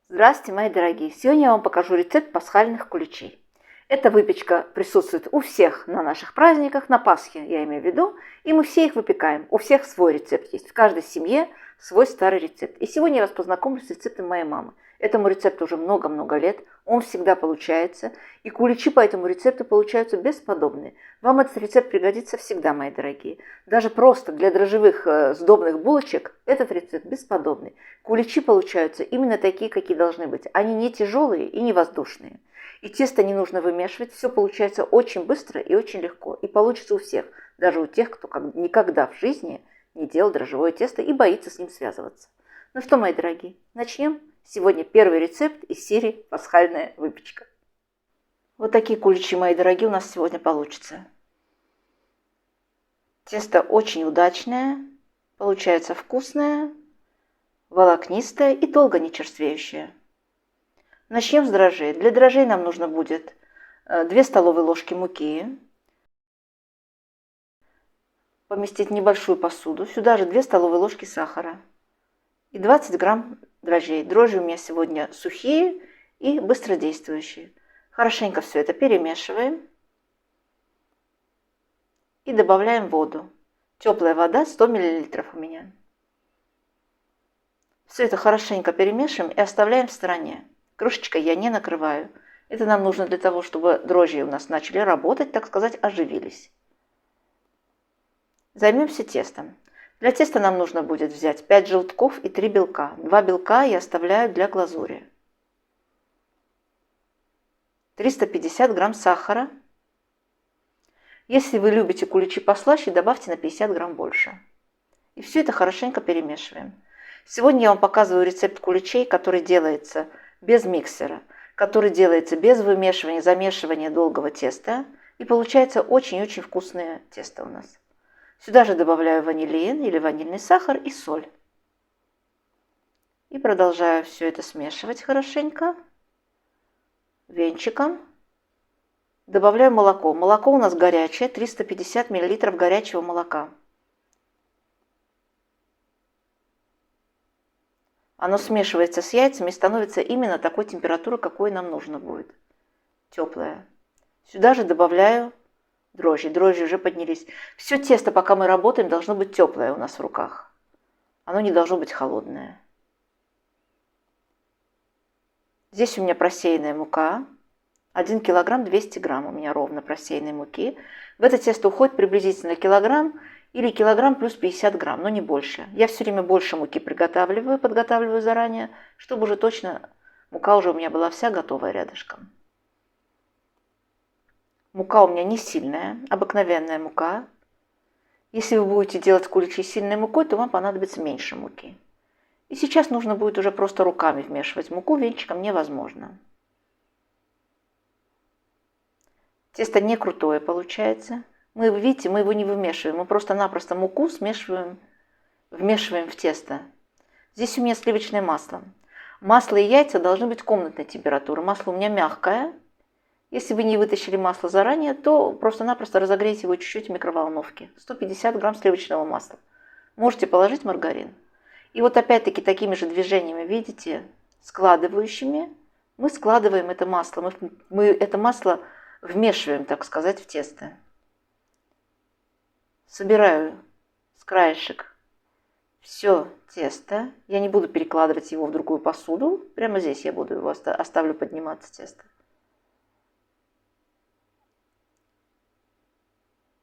Здравствуйте, мои дорогие! Сегодня я вам покажу рецепт пасхальных куличей. Эта выпечка присутствует у всех на наших праздниках, на Пасхе я имею в виду, и мы все их выпекаем. У всех свой рецепт есть, в каждой семье свой старый рецепт. И сегодня я вас познакомлю с рецептом моей мамы. Этому рецепту уже много-много лет, он всегда получается, и куличи по этому рецепту получаются бесподобные. Вам этот рецепт пригодится всегда, мои дорогие. Даже просто для дрожжевых сдобных булочек этот рецепт бесподобный. Куличи получаются именно такие, какие должны быть. Они не тяжелые и не воздушные. И тесто не нужно вымешивать, все получается очень быстро и очень легко. И получится у всех, даже у тех, кто никогда в жизни не делал дрожжевое тесто и боится с ним связываться. Ну что, мои дорогие, начнем. Сегодня первый рецепт из серии «Пасхальная выпечка». Вот такие куличи, мои дорогие, у нас сегодня получится. Тесто очень удачное, получается вкусное, волокнистое и долго не черствеющее. Начнем с дрожжей. Для дрожжей нам нужно будет 2 столовые ложки муки, поместить в небольшую посуду, сюда же 2 столовые ложки сахара и 20 грамм дрожжей. Дрожжи у меня сегодня сухие и быстродействующие. Хорошенько все это перемешиваем и добавляем воду. Теплая вода 100 мл у меня. Все это хорошенько перемешиваем и оставляем в стороне. Крышечкой я не накрываю. Это нам нужно для того, чтобы дрожжи у нас начали работать, так сказать, оживились. Займемся тестом. Для теста нам нужно будет взять 5 желтков и 3 белка. 2 белка я оставляю для глазури. 350 грамм сахара. Если вы любите куличи послаще, добавьте на 50 грамм больше. И все это хорошенько перемешиваем. Сегодня я вам показываю рецепт куличей, который делается без миксера, который делается без вымешивания, замешивания долгого теста. И получается очень-очень вкусное тесто у нас. Сюда же добавляю ванилин или ванильный сахар и соль. И продолжаю все это смешивать хорошенько венчиком. Добавляю молоко. Молоко у нас горячее, 350 мл горячего молока. Оно смешивается с яйцами и становится именно такой температуры, какой нам нужно будет. Теплое. Сюда же добавляю дрожжи. Дрожжи уже поднялись. Все тесто, пока мы работаем, должно быть теплое у нас в руках. Оно не должно быть холодное. Здесь у меня просеянная мука. 1 килограмм 200 грамм у меня ровно просеянной муки. В это тесто уходит приблизительно килограмм или килограмм плюс 50 грамм, но не больше. Я все время больше муки подготавливаю заранее, чтобы уже точно мука уже у меня была вся готовая рядышком. Мука у меня не сильная, обыкновенная мука. Если вы будете делать куличи с сильной мукой, то вам понадобится меньше муки. И сейчас нужно будет уже просто руками вмешивать муку, венчиком невозможно. Тесто не крутое получается. Видите, мы его не вымешиваем, мы просто-напросто муку вмешиваем в тесто. Здесь у меня сливочное масло. Масло и яйца должны быть комнатной температуры. Масло у меня мягкое. Если вы не вытащили масло заранее, то просто-напросто разогрейте его чуть-чуть в микроволновке. 150 грамм сливочного масла. Можете положить маргарин. И вот опять-таки такими же движениями, видите, складывающими, мы складываем это масло. Мы это масло вмешиваем, так сказать, в тесто. Собираю с краешек все тесто. Я не буду перекладывать его в другую посуду. Прямо здесь я буду его оставлю подниматься тесто.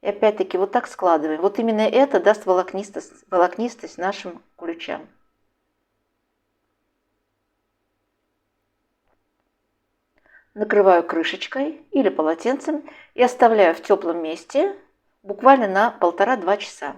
И опять-таки вот так складываем. Вот именно это даст волокнистость нашим куличам. Накрываю крышечкой или полотенцем и оставляю в теплом месте буквально на 1,5-2 часа.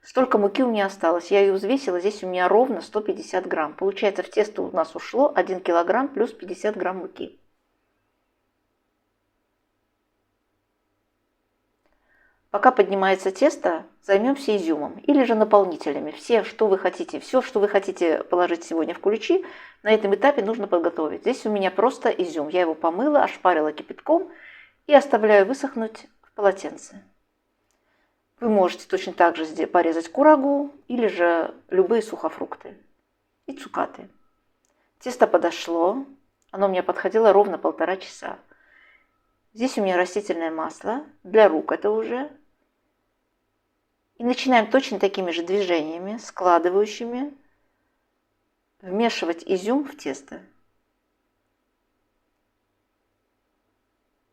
Столько муки у меня осталось. Я ее взвесила. Здесь у меня ровно 150 грамм. Получается, в тесто у нас ушло 1 килограмм плюс 50 грамм муки. Пока поднимается тесто, займемся изюмом или же наполнителями. Все, что вы хотите положить сегодня в куличи, на этом этапе нужно подготовить. Здесь у меня просто изюм. Я его помыла, ошпарила кипятком и оставляю высохнуть в полотенце. Вы можете точно так же порезать курагу или же любые сухофрукты и цукаты. Тесто подошло. Оно у меня подходило ровно 1,5 часа. Здесь у меня растительное масло. Для рук это уже. И начинаем точно такими же движениями, складывающими, вмешивать изюм в тесто.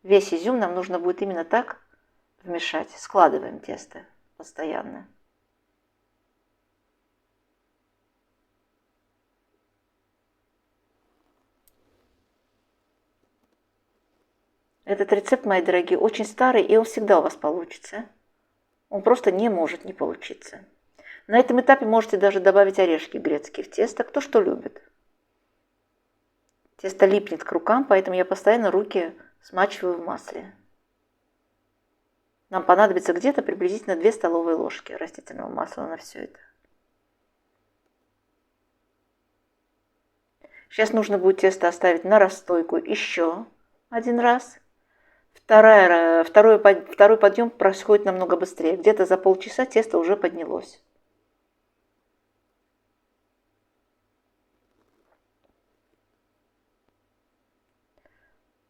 Весь изюм нам нужно будет именно так вмешать. Складываем тесто постоянно. Этот рецепт, мои дорогие, очень старый, и он всегда у вас получится. Он просто не может не получиться. На этом этапе можете даже добавить орешки грецкие в тесто, кто что любит. Тесто липнет к рукам, поэтому я постоянно руки смачиваю в масле. Нам понадобится где-то приблизительно 2 столовые ложки растительного масла на все это. Сейчас нужно будет тесто оставить на расстойку еще один раз. Второй подъем происходит намного быстрее. Где-то за полчаса тесто уже поднялось.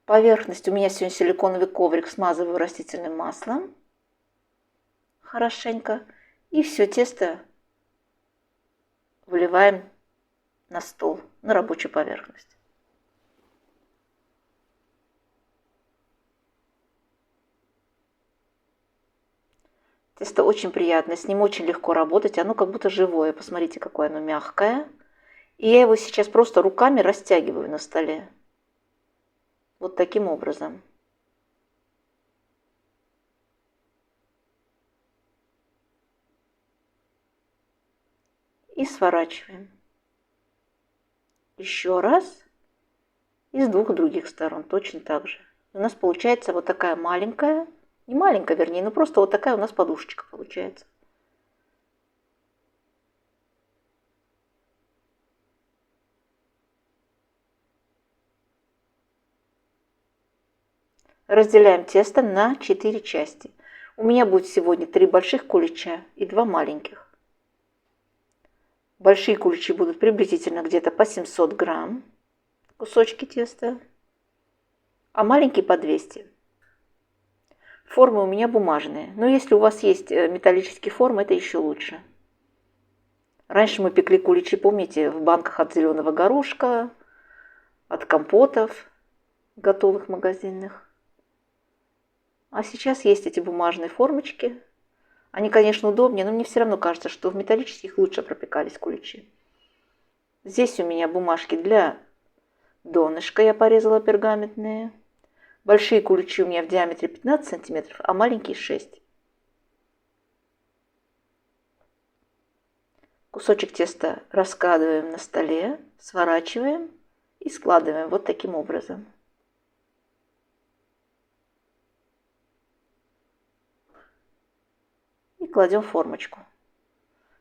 Поверхность у меня сегодня силиконовый коврик, смазываю растительным маслом хорошенько. И все тесто выливаем на стол, на рабочую поверхность. Тесто очень приятное, с ним очень легко работать, оно как будто живое. Посмотрите, какое оно мягкое. И я его сейчас просто руками растягиваю на столе. Вот таким образом. И сворачиваем. Еще раз. И с 2 других сторон точно так же. У нас получается вот такая маленькая, не маленькая, вернее, но просто вот такая у нас подушечка получается. Разделяем тесто на 4 части. У меня будет сегодня 3 больших кулича и 2 маленьких. Большие куличи будут приблизительно где-то по 700 грамм, кусочки теста, а маленькие по 200. Формы у меня бумажные, но если у вас есть металлические формы, это еще лучше. Раньше мы пекли куличи, помните, в банках от зеленого горошка, от компотов готовых магазинных. А сейчас есть эти бумажные формочки. Они, конечно, удобнее, но мне все равно кажется, что в металлических лучше пропекались куличи. Здесь у меня бумажки для донышка, я порезала пергаментные. Большие куличи у меня в диаметре 15 сантиметров, а маленькие 6. Кусочек теста раскладываем на столе, сворачиваем и складываем вот таким образом. И кладем в формочку.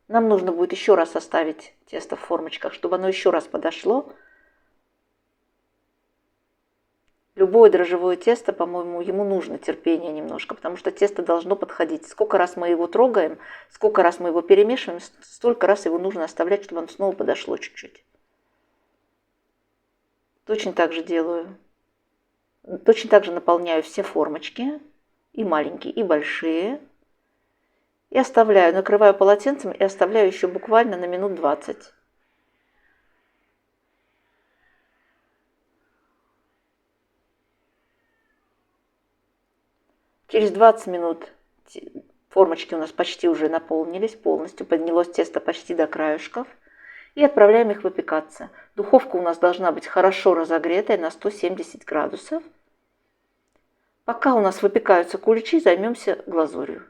Нам нужно будет еще раз оставить тесто в формочках, чтобы оно еще раз подошло. Любое дрожжевое тесто, по-моему, ему нужно терпение немножко, потому что тесто должно подходить. Сколько раз мы его трогаем, сколько раз мы его перемешиваем, столько раз его нужно оставлять, чтобы оно снова подошло чуть-чуть. Точно так же делаю. Точно так же наполняю все формочки, и маленькие, и большие. И оставляю, накрываю полотенцем и оставляю еще буквально на минут 20. Через 20 минут формочки у нас почти уже наполнились полностью, поднялось тесто почти до краешков. И отправляем их выпекаться. Духовка у нас должна быть хорошо разогретая на 170 градусов. Пока у нас выпекаются куличи, займемся глазурью.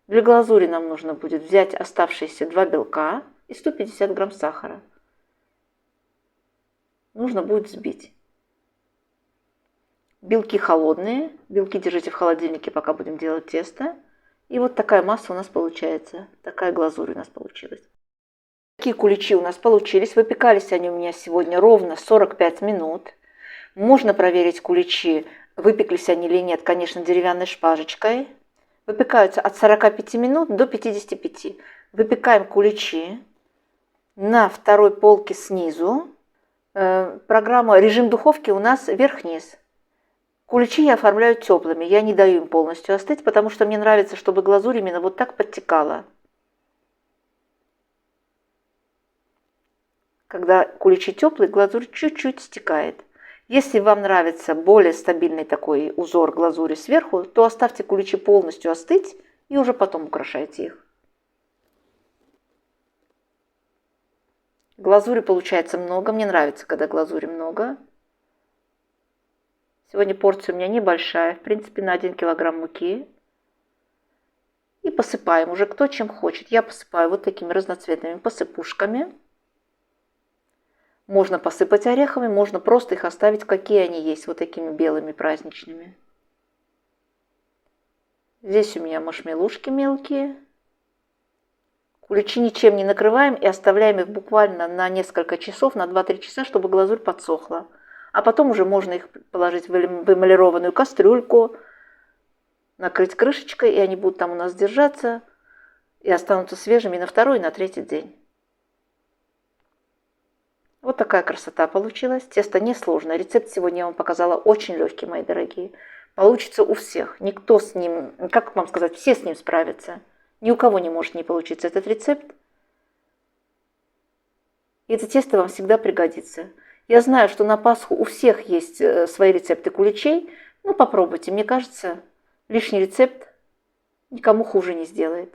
Для глазури нам нужно будет взять оставшиеся 2 белка и 150 грамм сахара. Нужно будет взбить. Белки холодные, белки держите в холодильнике, пока будем делать тесто. И вот такая масса у нас получается, такая глазурь у нас получилась. Такие куличи у нас получились, выпекались они у меня сегодня ровно 45 минут. Можно проверить куличи, выпеклись они или нет, конечно, деревянной шпажечкой. Выпекаются от 45 минут до 55. Выпекаем куличи на второй полке снизу. Программа режим духовки у нас вверх-вниз. Куличи я оформляю теплыми, я не даю им полностью остыть, потому что мне нравится, чтобы глазурь именно вот так подтекала. Когда куличи теплые, глазурь чуть-чуть стекает. Если вам нравится более стабильный такой узор глазури сверху, то оставьте куличи полностью остыть и уже потом украшайте их. Глазури получается много, мне нравится, когда глазури много. Сегодня порция у меня небольшая, в принципе, на 1 килограмм муки. И посыпаем уже кто чем хочет. Я посыпаю вот такими разноцветными посыпушками. Можно посыпать орехами, можно просто их оставить, какие они есть, вот такими белыми праздничными. Здесь у меня маршмеллушки мелкие. Куличи ничем не накрываем и оставляем их буквально на несколько часов, на 2-3 часа, чтобы глазурь подсохла. А потом уже можно их положить в эмалированную кастрюльку, накрыть крышечкой, и они будут там у нас держаться и останутся свежими на 2-й и на 3-й день. Вот такая красота получилась. Тесто несложное. Рецепт сегодня я вам показала очень легкий, мои дорогие. Получится у всех. Никто с ним, как вам сказать, все с ним справятся. Ни у кого не может не получиться этот рецепт. И это тесто вам всегда пригодится. Я знаю, что на Пасху у всех есть свои рецепты куличей. Ну, попробуйте. Мне кажется, лишний рецепт никому хуже не сделает.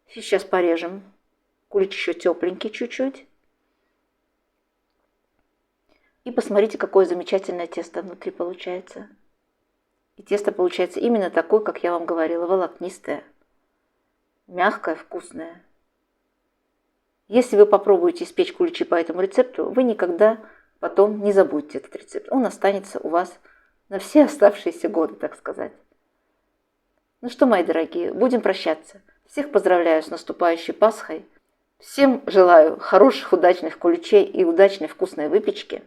Сейчас порежем. Кулич еще тепленький чуть-чуть. И посмотрите, какое замечательное тесто внутри получается. И тесто получается именно такое, как я вам говорила, волокнистое, мягкое, вкусное. Если вы попробуете испечь куличи по этому рецепту, вы никогда потом не забудете этот рецепт. Он останется у вас на все оставшиеся годы, так сказать. Ну что, мои дорогие, будем прощаться. Всех поздравляю с наступающей Пасхой. Всем желаю хороших, удачных куличей и удачной вкусной выпечки.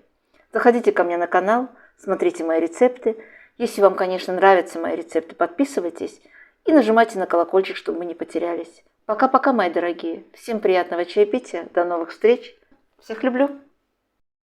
Заходите ко мне на канал, смотрите мои рецепты. Если вам, конечно, нравятся мои рецепты, подписывайтесь и нажимайте на колокольчик, чтобы мы не потерялись. Пока-пока, мои дорогие. Всем приятного чаепития. До новых встреч. Всех люблю.